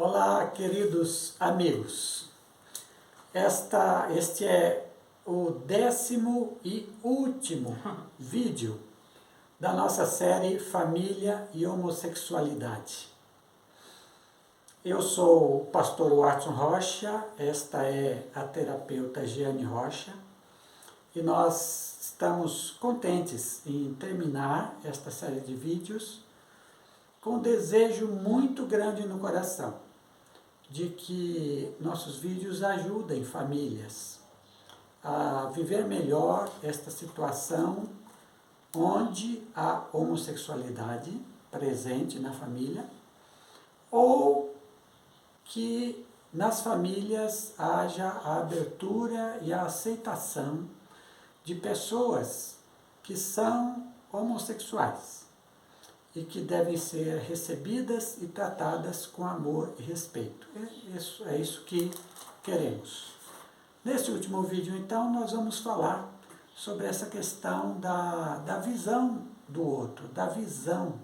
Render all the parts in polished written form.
Olá, queridos amigos. Este é o 10º e último vídeo da nossa série Família e Homossexualidade. Eu sou o pastor Watson Rocha, esta é a terapeuta Jeane Rocha, e nós estamos contentes em terminar esta série de vídeos com um desejo muito grande no coração de que nossos vídeos ajudem famílias a viver melhor esta situação onde há homossexualidade presente na família, ou que nas famílias haja a abertura e a aceitação de pessoas que são homossexuais e que devem ser recebidas e tratadas com amor e respeito. É isso que queremos. Nesse último vídeo, então, nós vamos falar sobre essa questão da visão do outro, da visão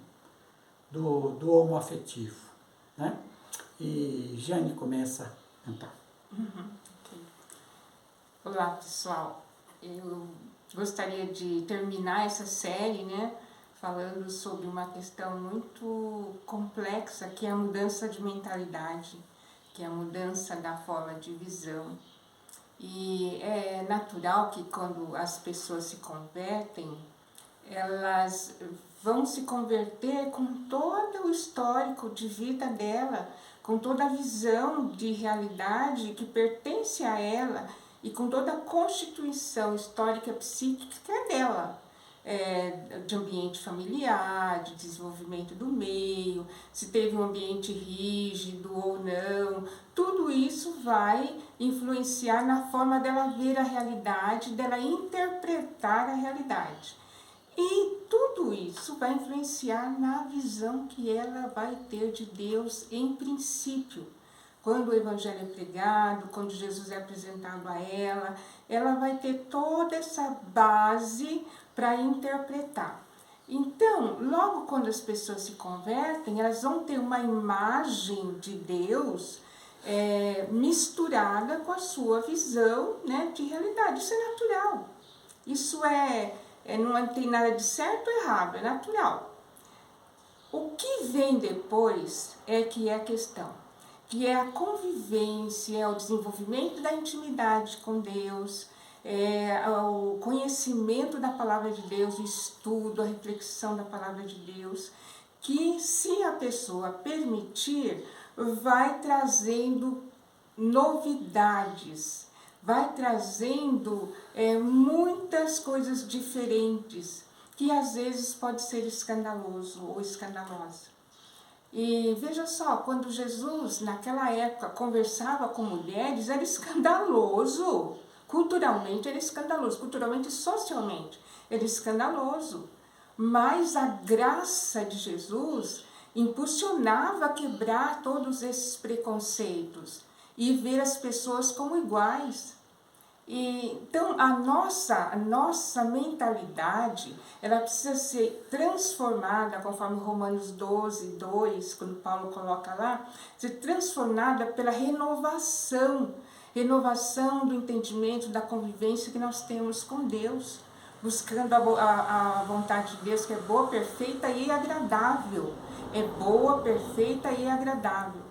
do homoafetivo, né? E Jane começa a cantar. Okay. Olá, pessoal. Eu gostaria de terminar essa série, né, falando sobre uma questão muito complexa, que é a mudança de mentalidade, que é a mudança da forma de visão. E é natural que quando as pessoas se convertem, elas vão se converter com todo o histórico de vida dela, com toda a visão de realidade que pertence a ela e com toda a constituição histórica psíquica dela. De ambiente familiar, de desenvolvimento do meio, se teve um ambiente rígido ou não, tudo isso vai influenciar na forma dela ver a realidade, dela interpretar a realidade. E tudo isso vai influenciar na visão que ela vai ter de Deus em princípio. Quando o Evangelho é pregado, quando Jesus é apresentado a ela vai ter toda essa base para interpretar. Então, logo quando as pessoas se convertem, elas vão ter uma imagem de Deus misturada com a sua visão, né, de realidade. Isso é natural. Isso não tem nada de certo ou errado, é natural. O que vem depois que é a questão, que é a convivência, é o desenvolvimento da intimidade com Deus, o conhecimento da palavra de Deus, o estudo, a reflexão da palavra de Deus, que, se a pessoa permitir, vai trazendo novidades, vai trazendo muitas coisas diferentes, que às vezes pode ser escandaloso ou escandalosa. E veja só, quando Jesus, naquela época, conversava com mulheres, era escandaloso. Culturalmente era escandaloso, culturalmente e socialmente era escandaloso. Mas a graça de Jesus impulsionava a quebrar todos esses preconceitos e ver as pessoas como iguais. Então, a nossa mentalidade, ela precisa ser transformada, conforme Romanos 12, 2, quando Paulo coloca lá, ser transformada pela renovação do entendimento, da convivência que nós temos com Deus, buscando a vontade de Deus, que é boa, perfeita e agradável. É boa, perfeita e agradável.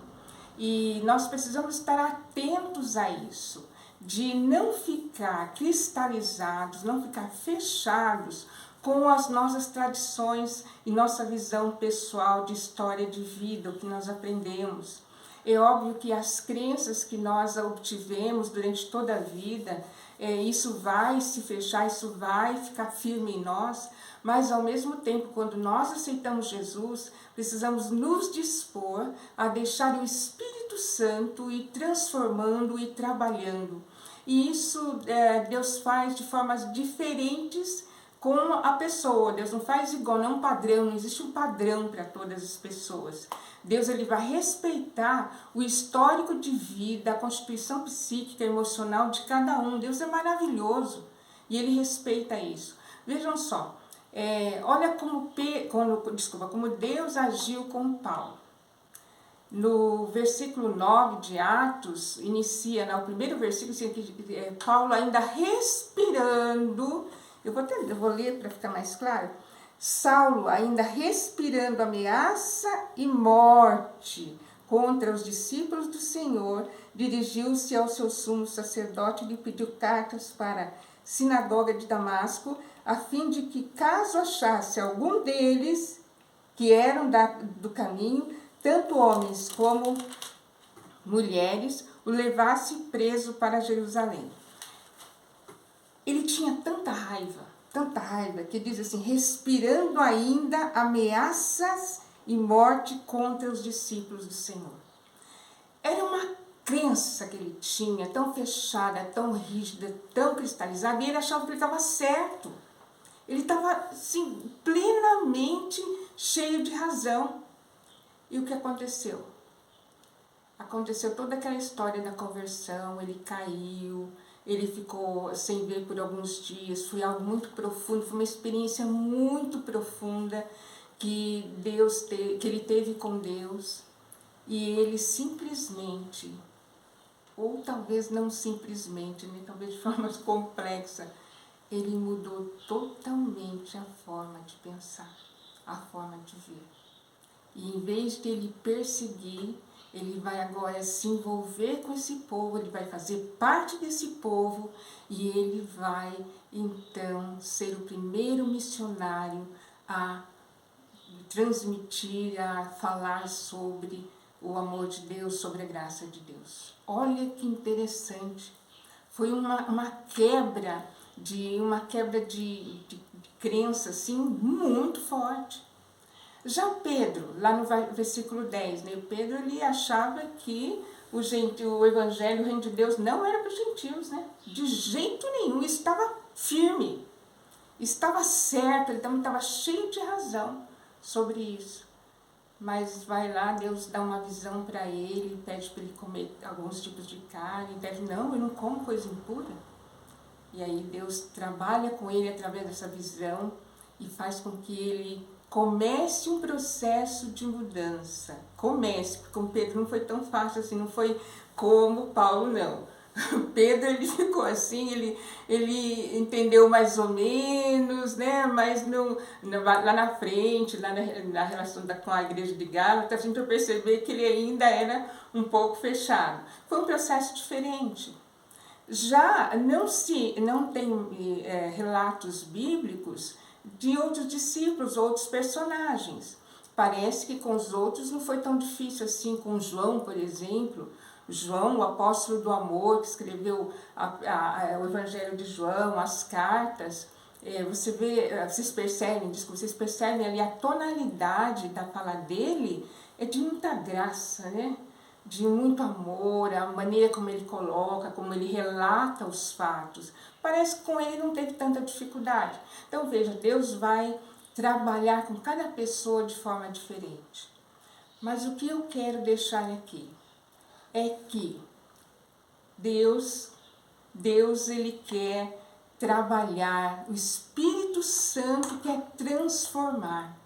E nós precisamos estar atentos a isso, de não ficar cristalizados, não ficar fechados com as nossas tradições e nossa visão pessoal de história de vida, o que nós aprendemos. É óbvio que as crenças que nós obtivemos durante toda a vida, isso vai se fechar, isso vai ficar firme em nós, mas ao mesmo tempo, quando nós aceitamos Jesus, precisamos nos dispor a deixar o Espírito Santo ir transformando e trabalhando. E isso Deus faz de formas diferentes com a pessoa. Deus não faz igual, não é um padrão, não existe um padrão para todas as pessoas. Deus ele vai respeitar o histórico de vida, a constituição psíquica e emocional de cada um. Deus é maravilhoso e ele respeita isso. Vejam só, olha como Deus agiu com Paulo. no versículo 9 de Atos, inicia, no primeiro versículo, Paulo ainda respirando, eu vou ler para ficar mais claro. Saulo, ainda respirando ameaça e morte contra os discípulos do Senhor, dirigiu-se ao seu sumo sacerdote e lhe pediu cartas para a sinagoga de Damasco, a fim de que, caso achasse algum deles que eram do caminho, tanto homens como mulheres, o levasse preso para Jerusalém. Ele tinha tanta raiva, que diz assim, respirando ainda ameaças e morte contra os discípulos do Senhor. Era uma crença que ele tinha, tão fechada, tão rígida, tão cristalizada, e ele achava que ele estava certo. Ele estava, assim, plenamente cheio de razão. E o que aconteceu? Aconteceu toda aquela história da conversão, ele caiu, ele ficou sem ver por alguns dias, foi algo muito profundo, foi uma experiência muito profunda que ele teve com Deus, e ele simplesmente, ou talvez não simplesmente, né, talvez de forma complexa, ele mudou totalmente a forma de pensar, a forma de ver. E em vez de ele perseguir, ele vai agora se envolver com esse povo, ele vai fazer parte desse povo e ele vai então ser o primeiro missionário a transmitir, a falar sobre o amor de Deus, sobre a graça de Deus. Olha que interessante, foi uma quebra de crença assim, muito forte. Já o Pedro, lá no versículo 10, né? O Pedro, ele achava que o evangelho, o reino de Deus não era para os gentios, né? De jeito nenhum, estava firme, estava certo, ele também estava cheio de razão sobre isso. Mas vai lá, Deus dá uma visão para ele, pede para ele comer alguns tipos de carne, pede, não, eu não como coisa impura. E aí Deus trabalha com ele através dessa visão e faz com que ele comece um processo de mudança. Comece, porque com Pedro não foi tão fácil assim, não foi como Paulo, não. Pedro, ele ficou assim, ele entendeu mais ou menos, né? Mas lá na frente, lá na relação com a igreja de Gálatas, a gente vai perceber que ele ainda era um pouco fechado. Foi um processo diferente. Já não tem relatos bíblicos de outros discípulos, outros personagens. Parece que com os outros não foi tão difícil assim, com João, por exemplo. João, o apóstolo do amor, que escreveu o Evangelho de João, as cartas. Vocês percebem ali a tonalidade da fala dele é de muita graça, né? De muito amor, a maneira como ele coloca, como ele relata os fatos. Parece que com ele não teve tanta dificuldade. Então veja, Deus vai trabalhar com cada pessoa de forma diferente. Mas o que eu quero deixar aqui é que Deus ele quer trabalhar, o Espírito Santo quer transformar.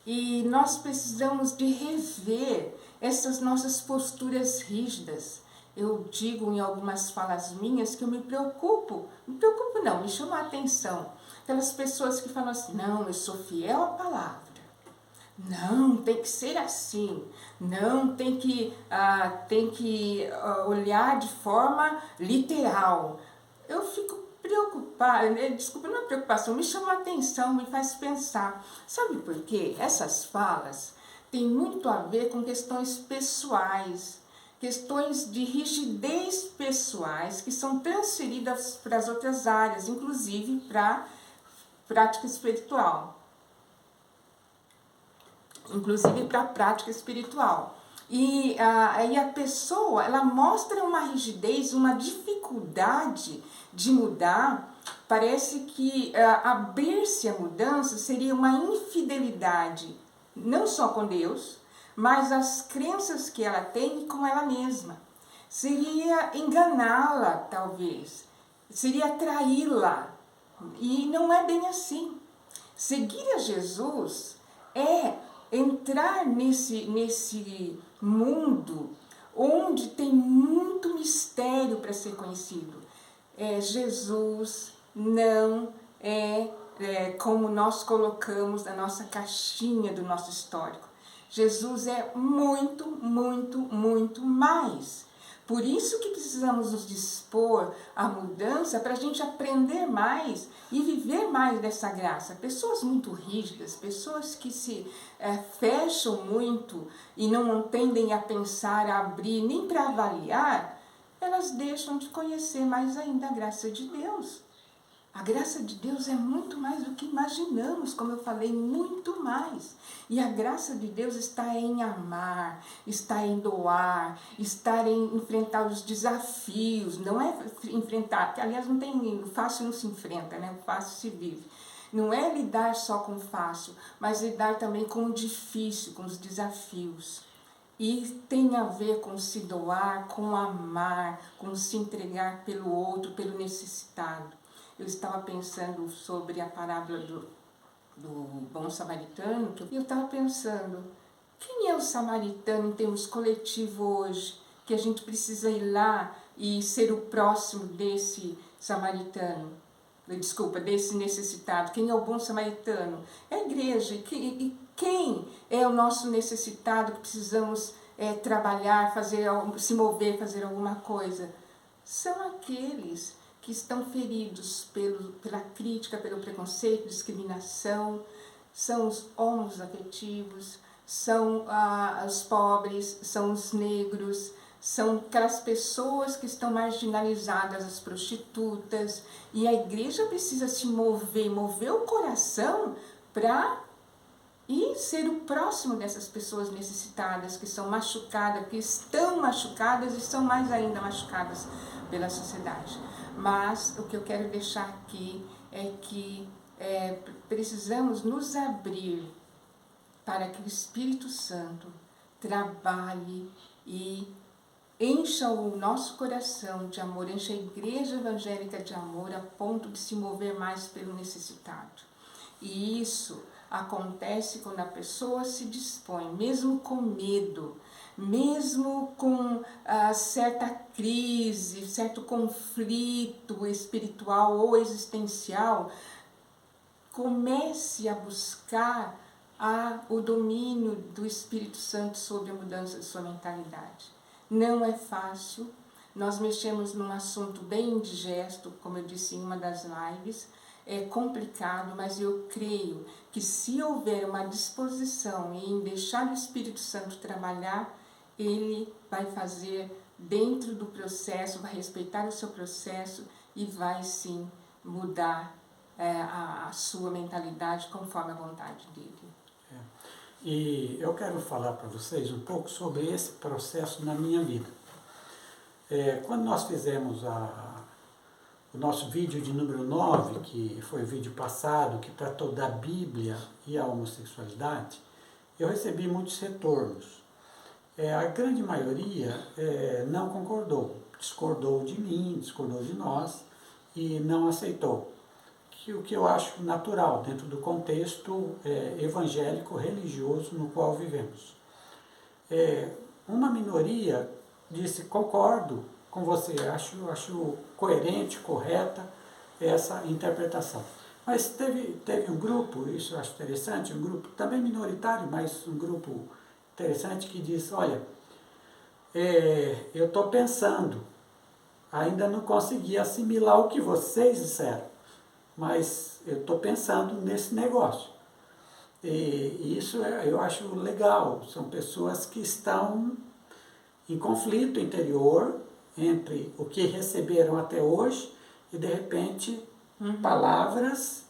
E nós precisamos de rever essas nossas posturas rígidas. Eu digo em algumas falas minhas que eu me preocupo não, me chama a atenção. Aquelas pessoas que falam assim, não, eu sou fiel à palavra. Não, tem que ser assim. Não, tem que olhar de forma literal. Eu fico preocupada, desculpa, não é preocupação, me chama a atenção, me faz pensar. Sabe por quê? Essas falas têm muito a ver com questões pessoais, questões de rigidez pessoais que são transferidas para as outras áreas, inclusive para a prática espiritual. E aí a pessoa, ela mostra uma rigidez, uma dificuldade de mudar. Parece que abrir-se à mudança seria uma infidelidade, não só com Deus, mas as crenças que ela tem com ela mesma. Seria enganá-la, talvez. Seria traí-la. E não é bem assim. Seguir a Jesus é entrar nesse mundo onde tem muito mistério para ser conhecido. Jesus não é como nós colocamos na nossa caixinha do nosso histórico. Jesus é muito, muito, muito mais. Por isso que precisamos nos dispor à mudança, para a gente aprender mais e viver mais dessa graça. Pessoas muito rígidas, pessoas que se fecham muito e não tendem a pensar, a abrir, nem para avaliar, elas deixam de conhecer mais ainda a graça de Deus. A graça de Deus é muito mais do que imaginamos, como eu falei, muito mais. E a graça de Deus está em amar, está em doar, está em enfrentar os desafios, não é enfrentar, que aliás não tem, fácil não se enfrenta, né? O fácil se vive. Não é lidar só com o fácil, mas lidar também com o difícil, com os desafios. E tem a ver com se doar, com amar, com se entregar pelo outro, pelo necessitado. Eu estava pensando sobre a parábola do bom samaritano, e eu estava pensando, quem é o samaritano em termos coletivos hoje, que a gente precisa ir lá e ser o próximo desse samaritano? Desculpa, desse necessitado. Quem é o bom samaritano? É a igreja. E quem é o nosso necessitado que precisamos trabalhar, se mover, fazer alguma coisa? São aqueles que estão feridos pela crítica, pelo preconceito, discriminação, são os homoafetivos, são os pobres, são os negros, são aquelas pessoas que estão marginalizadas, as prostitutas, e a igreja precisa se mover o coração para ir ser o próximo dessas pessoas necessitadas, que são machucadas, que estão machucadas e são mais ainda machucadas pela sociedade. Mas o que eu quero deixar aqui é que precisamos nos abrir para que o Espírito Santo trabalhe e encha o nosso coração de amor, encha a igreja evangélica de amor a ponto de se mover mais pelo necessitado. E isso acontece quando a pessoa se dispõe, mesmo com medo, mesmo com certa crise, certo conflito espiritual ou existencial, comece a buscar o domínio do Espírito Santo sobre a mudança de sua mentalidade. Não é fácil, nós mexemos num assunto bem indigesto, como eu disse em uma das lives, é complicado, mas eu creio que se houver uma disposição em deixar o Espírito Santo trabalhar, ele vai fazer dentro do processo, vai respeitar o seu processo e vai sim mudar a sua mentalidade conforme a vontade dele. E eu quero falar para vocês um pouco sobre esse processo na minha vida. Quando nós fizemos o nosso vídeo de número 9, que foi o vídeo passado, que tratou da Bíblia e a homossexualidade, eu recebi muitos retornos. A grande maioria não concordou, discordou de mim, discordou de nós e não aceitou. O que eu acho natural dentro do contexto evangélico religioso no qual vivemos. Uma minoria disse, concordo com você, acho coerente, correta essa interpretação. Mas teve um grupo, isso eu acho interessante, um grupo também minoritário, mas um grupo interessante que diz, olha, eu estou pensando, ainda não consegui assimilar o que vocês disseram, mas eu estou pensando nesse negócio. E isso eu acho legal, são pessoas que estão em conflito interior entre o que receberam até hoje e, de repente, palavras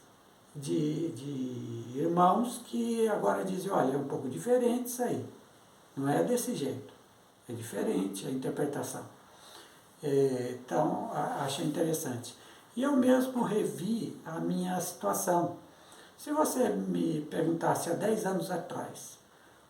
de irmãos que agora dizem, olha, é um pouco diferente isso aí, não é desse jeito, é diferente a interpretação. Então, achei interessante. E eu mesmo revi a minha situação. Se você me perguntasse há 10 anos atrás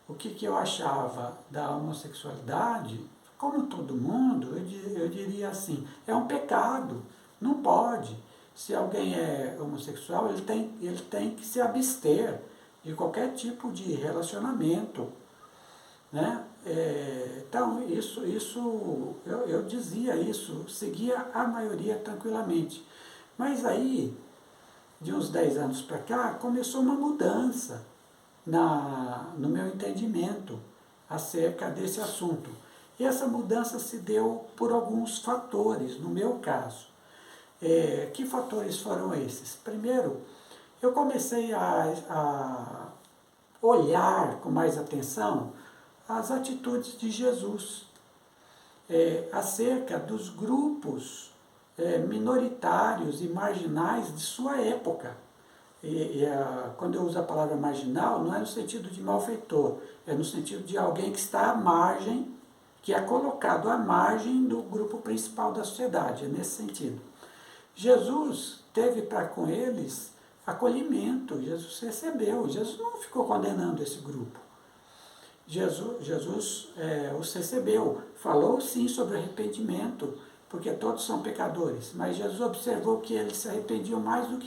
o que eu achava da homossexualidade, como todo mundo, eu diria assim, é um pecado, não pode. Se alguém é homossexual, ele tem que se abster, de qualquer tipo de relacionamento, né? Então, eu dizia isso, seguia a maioria tranquilamente. Mas aí, de uns 10 anos para cá, começou uma mudança no meu entendimento acerca desse assunto. E essa mudança se deu por alguns fatores, no meu caso. Que fatores foram esses? Primeiro, eu comecei a olhar com mais atenção as atitudes de Jesus acerca dos grupos minoritários e marginais de sua época. Quando eu uso a palavra marginal, não é no sentido de malfeitor, é no sentido de alguém que está à margem, que é colocado à margem do grupo principal da sociedade, é nesse sentido. Jesus teve para com eles acolhimento, Jesus recebeu, Jesus não ficou condenando esse grupo. Jesus os recebeu, falou sim sobre arrependimento, porque todos são pecadores, mas Jesus observou que eles se arrependiam mais do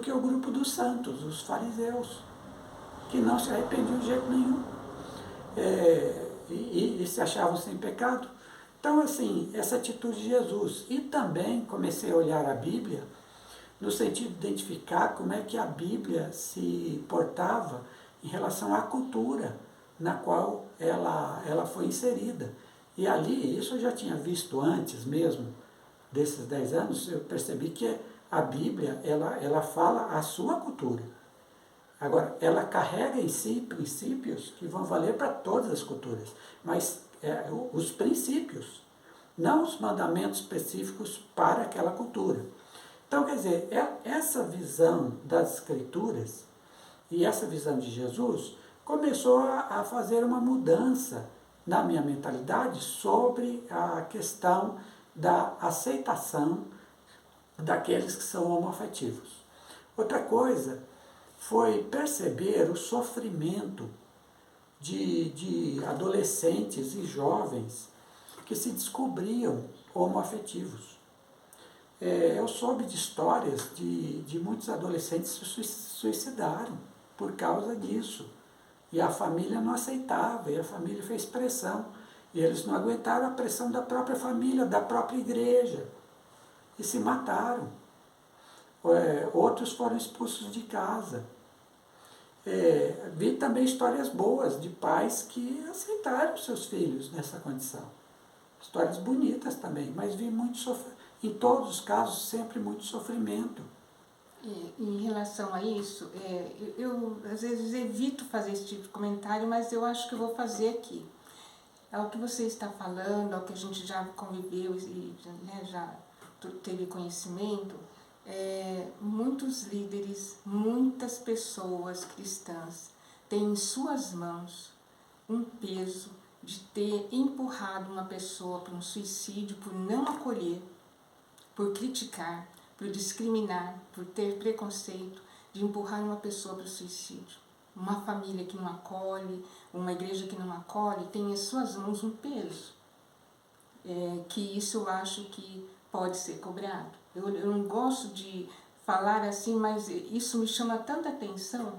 que o grupo dos santos, os fariseus, que não se arrependiam de jeito nenhum, e se achavam sem pecado. Então, assim, essa atitude de Jesus. E também comecei a olhar a Bíblia no sentido de identificar como é que a Bíblia se portava em relação à cultura na qual ela foi inserida. E ali, isso eu já tinha visto antes mesmo, desses 10 anos, eu percebi que a Bíblia, ela fala a sua cultura. Agora, ela carrega em si princípios que vão valer para todas as culturas, mas os princípios, não os mandamentos específicos para aquela cultura. Então, quer dizer, essa visão das Escrituras e essa visão de Jesus começou a fazer uma mudança na minha mentalidade sobre a questão da aceitação daqueles que são homoafetivos. Outra coisa foi perceber o sofrimento de adolescentes e jovens que se descobriam homoafetivos. Eu soube de histórias de muitos adolescentes que se suicidaram por causa disso. E a família não aceitava, e a família fez pressão. E eles não aguentaram a pressão da própria família, da própria igreja. E se mataram. Outros foram expulsos de casa. Vi também histórias boas de pais que aceitaram seus filhos nessa condição. Histórias bonitas também, mas vi muito sofrimento. Em todos os casos, sempre muito sofrimento. Em relação a isso, eu às vezes evito fazer esse tipo de comentário, mas eu acho que eu vou fazer aqui. É o que você está falando, é o que a gente já conviveu e já teve conhecimento. Muitos líderes, muitas pessoas cristãs têm em suas mãos um peso de ter empurrado uma pessoa para um suicídio por não acolher, por criticar, por discriminar, por ter preconceito, de empurrar uma pessoa para o suicídio. Uma família que não acolhe, uma igreja que não acolhe, tem em suas mãos um peso. Que isso eu acho que pode ser cobrado. Eu não gosto de falar assim, mas isso me chama tanta atenção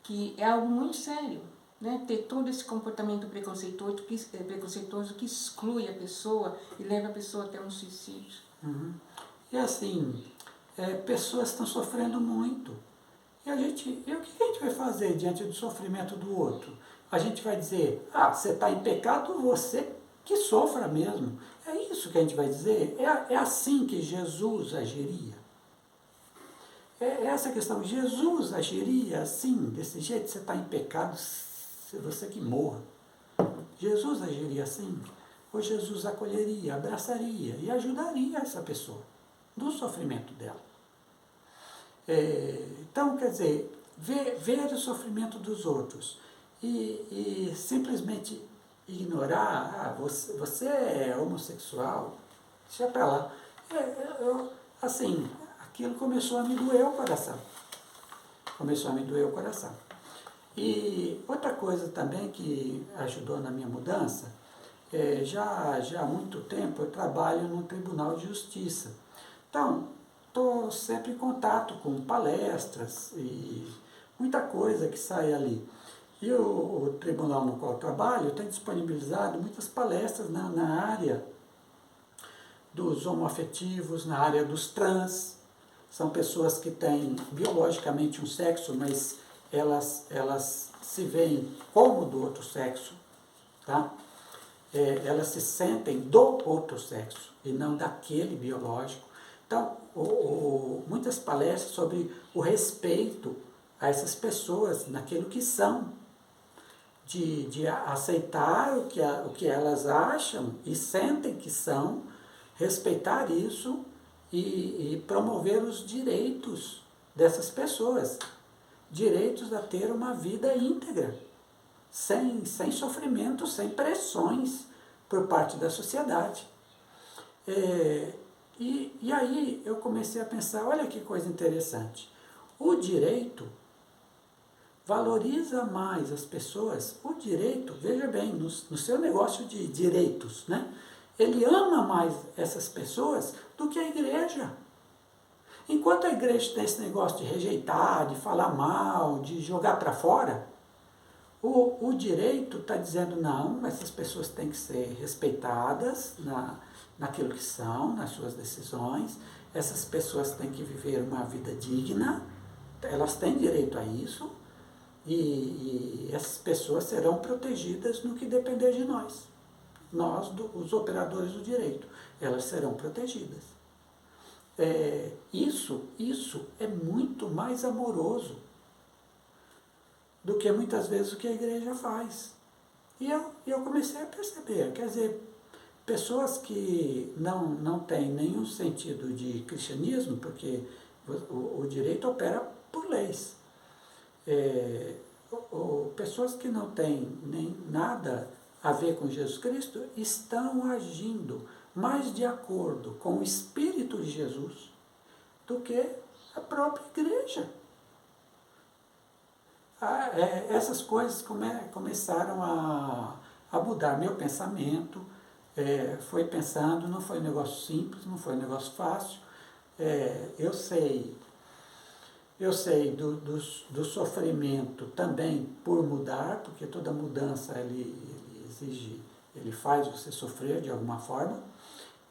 que é algo muito sério, né? Ter todo esse comportamento preconceituoso que exclui a pessoa e leva a pessoa até um suicídio. Uhum. E assim, pessoas estão sofrendo muito. E o que a gente vai fazer diante do sofrimento do outro? A gente vai dizer, você está em pecado, você que sofra mesmo. É isso que a gente vai dizer? É assim que Jesus agiria? É essa a questão. Jesus agiria assim, desse jeito? Você está em pecado, você que morra. Jesus agiria assim? Ou Jesus acolheria, abraçaria e ajudaria essa pessoa no sofrimento dela? Então, quer dizer, ver o sofrimento dos outros e simplesmente ignorar, você é homossexual, deixa pra lá. Assim, aquilo começou a me doer o coração. E outra coisa também que ajudou na minha mudança, já há muito tempo eu trabalho no Tribunal de Justiça. Então, estou sempre em contato com palestras e muita coisa que sai ali. E o tribunal no qual eu trabalho tem disponibilizado muitas palestras na área dos homoafetivos, na área dos trans. São pessoas que têm biologicamente um sexo, mas elas se veem como do outro sexo, tá? Elas se sentem do outro sexo e não daquele biológico. Então, muitas palestras sobre o respeito a essas pessoas naquilo que são, de aceitar o que elas acham e sentem que são, respeitar isso e promover os direitos dessas pessoas, direitos a ter uma vida íntegra, sem sofrimento, sem pressões por parte da sociedade. E aí eu comecei a pensar, olha que coisa interessante, o direito valoriza mais as pessoas, o direito, veja bem, no seu negócio de direitos, né? Ele ama mais essas pessoas do que a igreja. Enquanto a igreja tem esse negócio de rejeitar, de falar mal, de jogar para fora, o direito está dizendo, não, essas pessoas têm que ser respeitadas naquilo que são, nas suas decisões, essas pessoas têm que viver uma vida digna, elas têm direito a isso, e essas pessoas serão protegidas no que depender de nós. Nós, os operadores do direito, elas serão protegidas. Isso é muito mais amoroso do que muitas vezes o que a igreja faz. E eu comecei a perceber, quer dizer, pessoas que não têm nenhum sentido de cristianismo, porque o direito opera por leis. Pessoas que não têm nem nada a ver com Jesus Cristo estão agindo mais de acordo com o Espírito de Jesus do que a própria igreja. Essas coisas começaram a mudar meu pensamento, foi pensando, não foi um negócio simples, não foi um negócio fácil. Eu sei do sofrimento também por mudar, porque toda mudança ele faz você sofrer de alguma forma.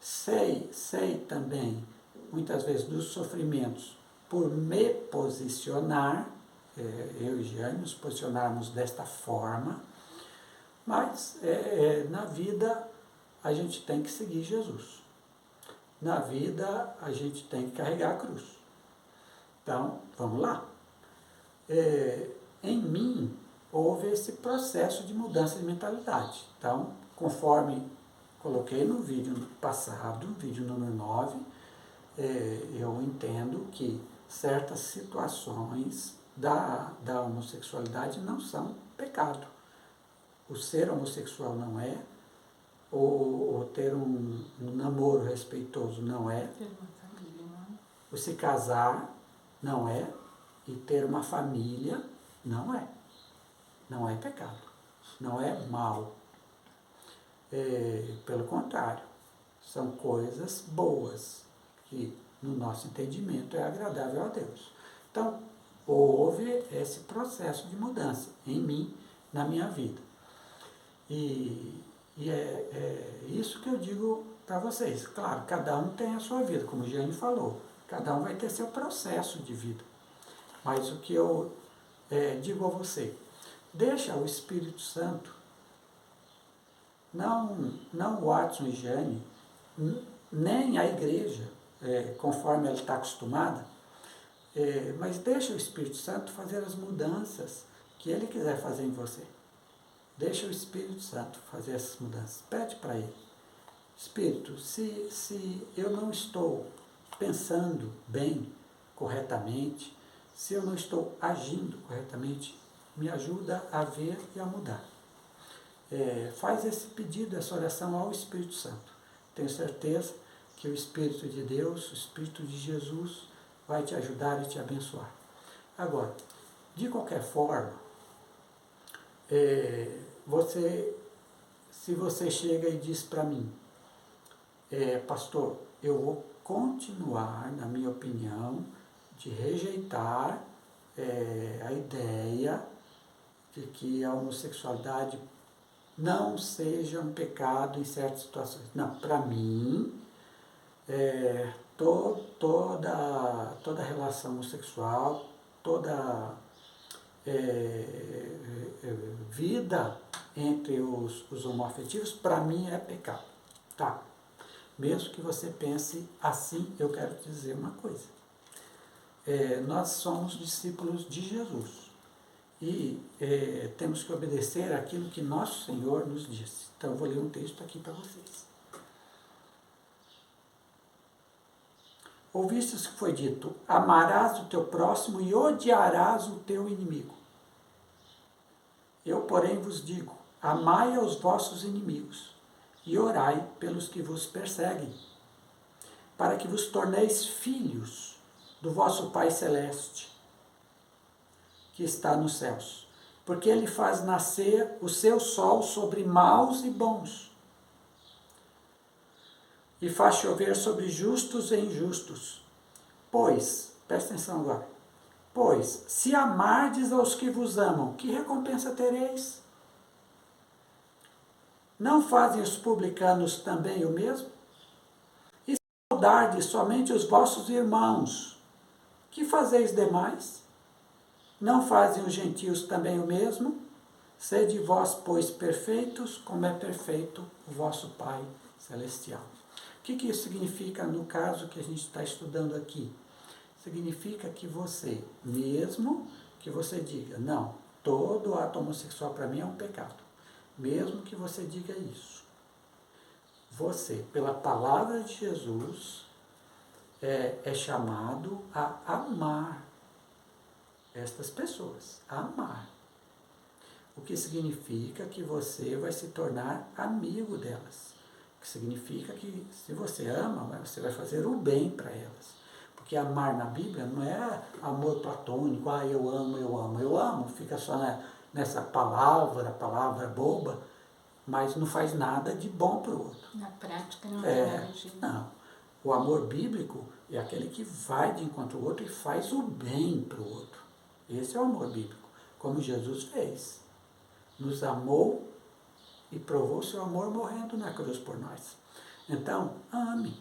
Sei também, muitas vezes, dos sofrimentos por me posicionar, eu e Jeane nos posicionarmos desta forma, mas na vida a gente tem que seguir Jesus. Na vida a gente tem que carregar a cruz. Então, vamos lá. Em mim houve esse processo de mudança de mentalidade. Então, conforme coloquei no vídeo passado, vídeo número 9, eu entendo que certas situações da homossexualidade não são pecado. O ser homossexual não é, ou ter um namoro respeitoso não é, Ter uma família, não é? o se casar não é, e ter uma família não é. Não é pecado, não é mal. Pelo contrário, são coisas boas, que no nosso entendimento é agradável a Deus. Então, houve esse processo de mudança em mim, na minha vida. E é isso que eu digo para vocês. Claro, cada um tem a sua vida, como o Jeane falou. Cada um vai ter seu processo de vida. Mas o que eu digo a você, deixa o Espírito Santo, não o Watson e Jeane, nem a igreja, conforme ela está acostumada, mas deixa o Espírito Santo fazer as mudanças que ele quiser fazer em você. Deixa o Espírito Santo fazer essas mudanças. Pede para ele. Espírito, se eu não estou pensando bem, corretamente, se eu não estou agindo corretamente, me ajuda a ver e a mudar. Faz esse pedido, essa oração ao Espírito Santo. Tenho certeza que o Espírito de Deus, o Espírito de Jesus, vai te ajudar e te abençoar. Agora, de qualquer forma, se você chega e diz para mim, pastor, eu vou continuar, na minha opinião, de rejeitar a ideia de que a homossexualidade não seja um pecado em certas situações. Não, para mim, toda relação homossexual, toda vida entre os homoafetivos, para mim é pecado. Tá? Mesmo que você pense assim, eu quero te dizer uma coisa. Nós somos discípulos de Jesus e temos que obedecer aquilo que nosso Senhor nos disse. Então eu vou ler um texto aqui para vocês. Ouvistes que foi dito: amarás o teu próximo e odiarás o teu inimigo. Eu, porém, vos digo: amai aos vossos inimigos e orai pelos que vos perseguem, para que vos torneis filhos do vosso Pai Celeste, que está nos céus. Porque Ele faz nascer o seu sol sobre maus e bons, e faz chover sobre justos e injustos. Pois, presta atenção agora, pois, se amardes aos que vos amam, que recompensa tereis? Não fazem os publicanos também o mesmo? E se saudardes somente os vossos irmãos, que fazeis demais? Não fazem os gentios também o mesmo? Sede vós, pois, perfeitos, como é perfeito o vosso Pai Celestial. O que isso significa no caso que a gente está estudando aqui? Significa que você, mesmo que você diga, não, todo ato homossexual para mim é um pecado. Mesmo que você diga isso, você, pela palavra de Jesus, é chamado a amar estas pessoas, a amar. O que significa que você vai se tornar amigo delas. O que significa que se você ama, você vai fazer o bem para elas. Porque amar na Bíblia não é amor platônico, eu amo, eu amo, eu amo, fica só nessa palavra boba, mas não faz nada de bom para o outro. Na prática não é nada de... Não. O amor bíblico é aquele que vai de encontro ao outro e faz o bem para o outro. Esse é o amor bíblico, como Jesus fez. Nos amou e provou seu amor morrendo na cruz por nós. Então, ame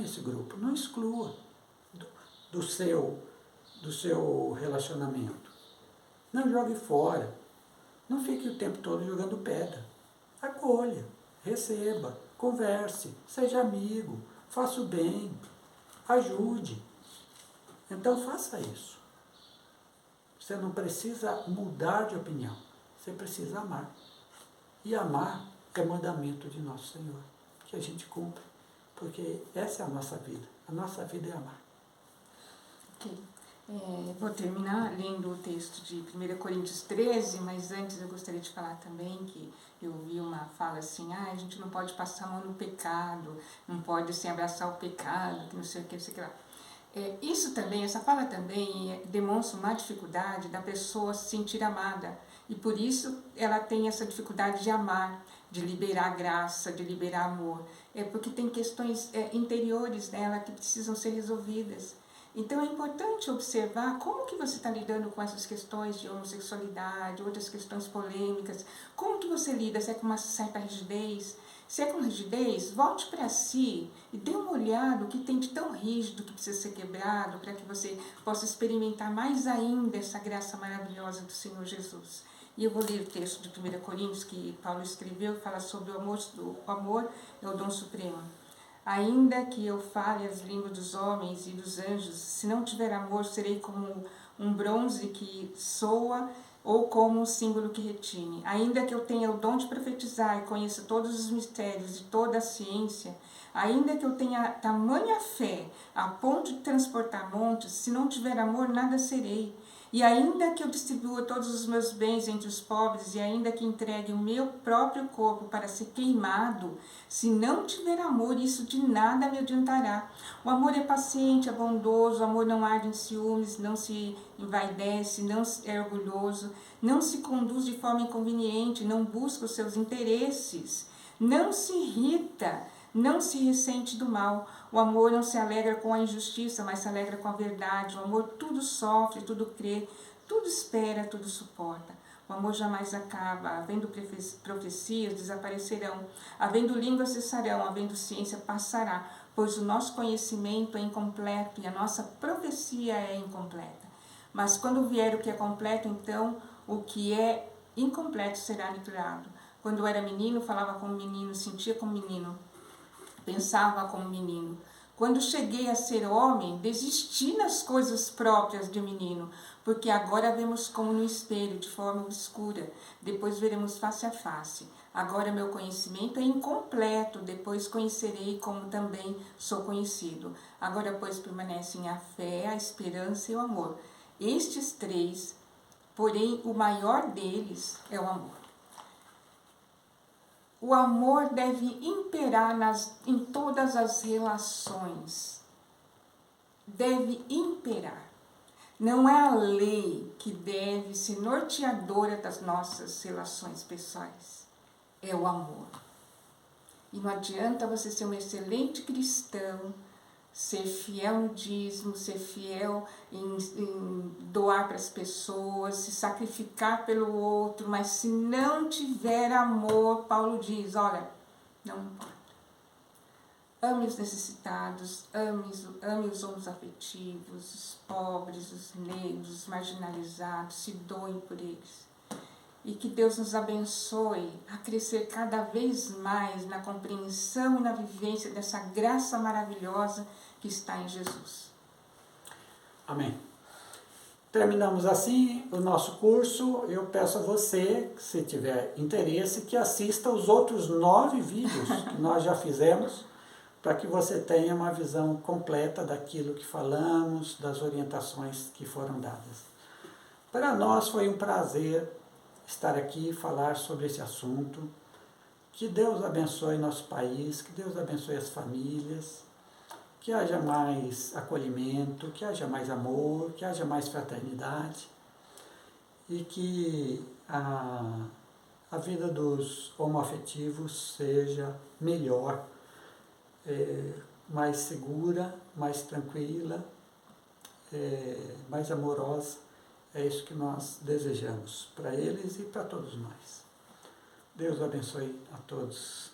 esse grupo, não exclua do seu relacionamento. Não jogue fora. Não fique o tempo todo jogando pedra. Acolha, receba, converse, seja amigo, faça o bem, ajude. Então faça isso. Você não precisa mudar de opinião, você precisa amar. E amar é mandamento de nosso Senhor, que a gente cumpre, porque essa é a nossa vida. A nossa vida é amar. Ok. Vou terminar lendo o texto de 1 Coríntios 13, mas antes eu gostaria de falar também que eu vi uma fala assim, a gente não pode passar a mão no pecado, não pode assim, abraçar o pecado, que não sei o que, não sei o que lá. Isso também, essa fala também demonstra uma dificuldade da pessoa se sentir amada, e por isso ela tem essa dificuldade de amar, de liberar graça, de liberar amor, porque tem questões interiores dela que precisam ser resolvidas. Então é importante observar como que você está lidando com essas questões de homossexualidade, outras questões polêmicas, como que você lida, se é com uma certa rigidez. Se é com rigidez, volte para si e dê uma olhada o que tem de tão rígido que precisa ser quebrado para que você possa experimentar mais ainda essa graça maravilhosa do Senhor Jesus. E eu vou ler o texto de 1 Coríntios que Paulo escreveu, fala sobre o amor é o dom supremo. Ainda que eu fale as línguas dos homens e dos anjos, se não tiver amor, serei como um bronze que soa ou como um símbolo que retine. Ainda que eu tenha o dom de profetizar e conheça todos os mistérios e toda a ciência, ainda que eu tenha tamanha fé a ponto de transportar montes, se não tiver amor, nada serei. E ainda que eu distribua todos os meus bens entre os pobres, e ainda que entregue o meu próprio corpo para ser queimado, se não tiver amor, isso de nada me adiantará. O amor é paciente, é bondoso, o amor não arde em ciúmes, não se envaidece, não é orgulhoso, não se conduz de forma inconveniente, não busca os seus interesses, não se irrita, não se ressente do mal. O amor não se alegra com a injustiça, mas se alegra com a verdade. O amor tudo sofre, tudo crê, tudo espera, tudo suporta. O amor jamais acaba. Havendo profecias, desaparecerão. Havendo línguas, cessarão. Havendo ciência, passará. Pois o nosso conhecimento é incompleto e a nossa profecia é incompleta. Mas quando vier o que é completo, então o que é incompleto será aniquilado. Quando eu era menino, falava como menino, sentia como menino, pensava como menino. Quando cheguei a ser homem, desisti nas coisas próprias de menino, porque agora vemos como no espelho, de forma obscura, depois veremos face a face. Agora meu conhecimento é incompleto, depois conhecerei como também sou conhecido. Agora, pois, permanecem a fé, a esperança e o amor. Estes três, porém, o maior deles é o amor. O amor deve imperar em todas as relações. Deve imperar. Não é a lei que deve ser norteadora das nossas relações pessoais. É o amor. E não adianta você ser um excelente cristão, ser fiel no dízimo, ser fiel em doar para as pessoas, se sacrificar pelo outro, mas se não tiver amor, Paulo diz, olha, não importa. Ame os necessitados, ame os homoafetivos, os pobres, os negros, os marginalizados, se doem por eles. E que Deus nos abençoe a crescer cada vez mais na compreensão e na vivência dessa graça maravilhosa que está em Jesus. Amém. Terminamos assim o nosso curso. Eu peço a você, se tiver interesse, que assista os outros 9 vídeos que nós já fizemos, para que você tenha uma visão completa daquilo que falamos, das orientações que foram dadas. Para nós foi um prazer estar aqui e falar sobre esse assunto. Que Deus abençoe nosso país, que Deus abençoe as famílias, que haja mais acolhimento, que haja mais amor, que haja mais fraternidade e que a vida dos homoafetivos seja melhor, mais segura, mais tranquila, mais amorosa. É isso que nós desejamos para eles e para todos nós. Deus abençoe a todos.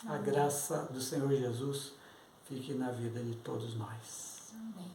A graça do Senhor Jesus fique na vida de todos nós. Amém.